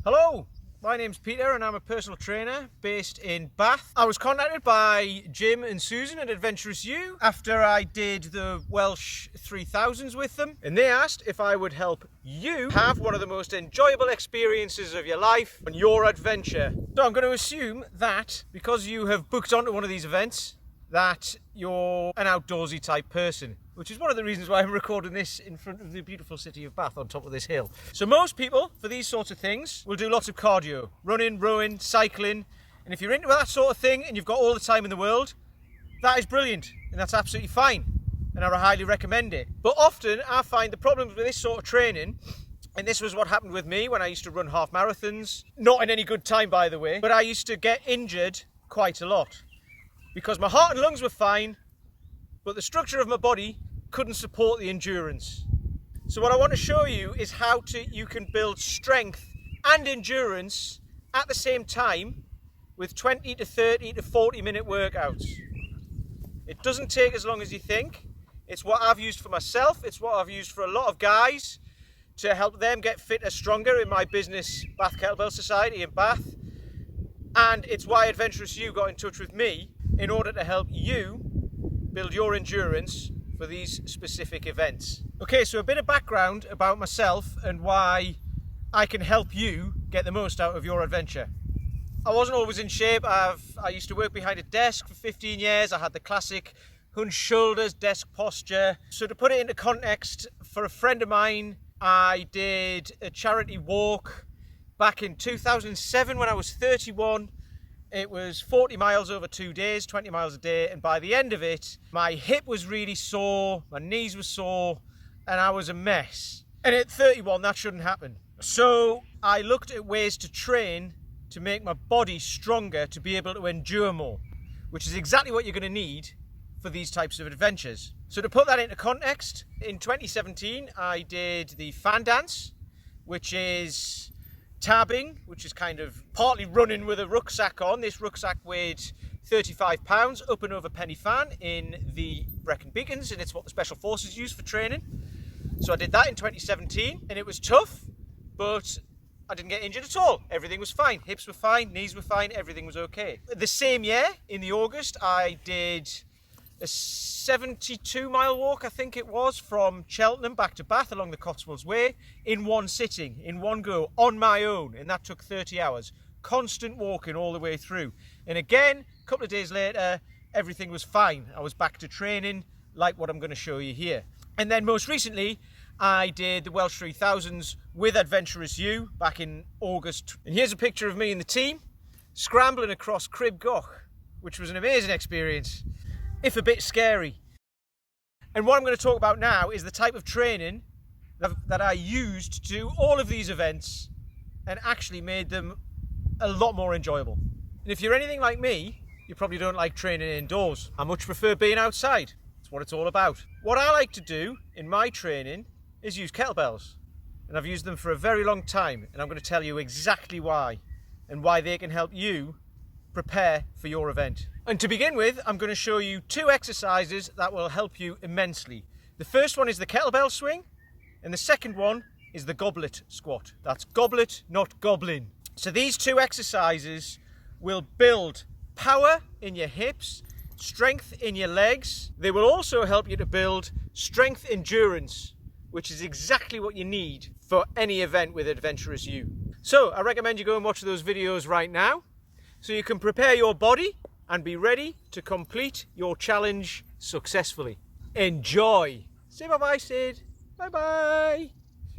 Hello, my name's Peter and I'm a personal trainer based in Bath. I was contacted by Jim and Susan at Adventurous Ewe after I did the Welsh 3000s with them, and they asked if I would help you have one of the most enjoyable experiences of your life on your adventure. So I'm going to assume that because you have booked onto one of these events that you're an outdoorsy type person, which is one of the reasons why I'm recording this in front of the beautiful city of Bath on top of this hill. So most people, for these sorts of things, will do lots of cardio, running, rowing, cycling, and if you're into that sort of thing and you've got all the time in the world, that is brilliant and that's absolutely fine, and I highly recommend it. But often I find the problems with this sort of training, and this was what happened with me when I used to run half marathons, not in any good time by the way, but I used to get injured quite a lot because my heart and lungs were fine, but the structure of my body couldn't support the endurance. So what I want to show you is how you can build strength and endurance at the same time with 20 to 30 to 40 minute workouts. It doesn't take as long as you think. It's what I've used for myself. It's what I've used for a lot of guys to help them get fitter, stronger in my business, Bath Kettlebell Society in Bath. And it's why Adventurous Ewe got in touch with me in order to help you build your endurance for these specific events. Okay, so a bit of background about myself and why I can help you get the most out of your adventure. I wasn't always in shape. I used to work behind a desk for 15 years. I had the classic hunched shoulders, desk posture. So to put it into context, for a friend of mine, I did a charity walk back in 2007 when I was 31. It was 40 miles over 2 days, 20 miles a day, and by the end of it, my hip was really sore, my knees were sore, and I was a mess. And at 31, that shouldn't happen. So I looked at ways to train to make my body stronger to be able to endure more, which is exactly what you're going to need for these types of adventures. So to put that into context, in 2017, I did the fan dance, which is tabbing, which is kind of partly running with a rucksack on. This rucksack weighed 35 pounds up and over penny fan in the Brecon Beacons, and it's what the Special Forces use for training. So I did that in 2017 and it was tough, but I didn't get injured at all. Everything was fine. Hips were fine, knees were fine, everything was okay. The same year, in the August, I did a 72-mile walk, I think it was, from Cheltenham back to Bath along the Cotswolds Way in one sitting, in one go, on my own, and that took 30 hours. Constant walking all the way through. And again, a couple of days later, everything was fine. I was back to training like what I'm going to show you here. And then most recently, I did the Welsh 3000s with Adventurous Ewe back in August. And here's a picture of me and the team scrambling across Crib Goch, which was an amazing experience, if a bit scary. And what I'm going to talk about now is the type of training that I used to do all of these events and actually made them a lot more enjoyable. And if you're anything like me, you probably don't like training indoors. I much prefer being outside. That's what it's all about. What I like to do in my training is use kettlebells. And I've used them for a very long time, and I'm going to tell you exactly why and why they can help you prepare for your event. And to begin with, I'm going to show you two exercises that will help you immensely. The first one is the kettlebell swing, and the second one is the goblet squat. That's goblet, not goblin. So these two exercises will build power in your hips, strength in your legs. They will also help you to build strength endurance, which is exactly what you need for any event with Adventurous Ewe. So I recommend you go and watch those videos right now, so you can prepare your body and be ready to complete your challenge successfully. Enjoy! Say bye-bye, Sid. Bye-bye.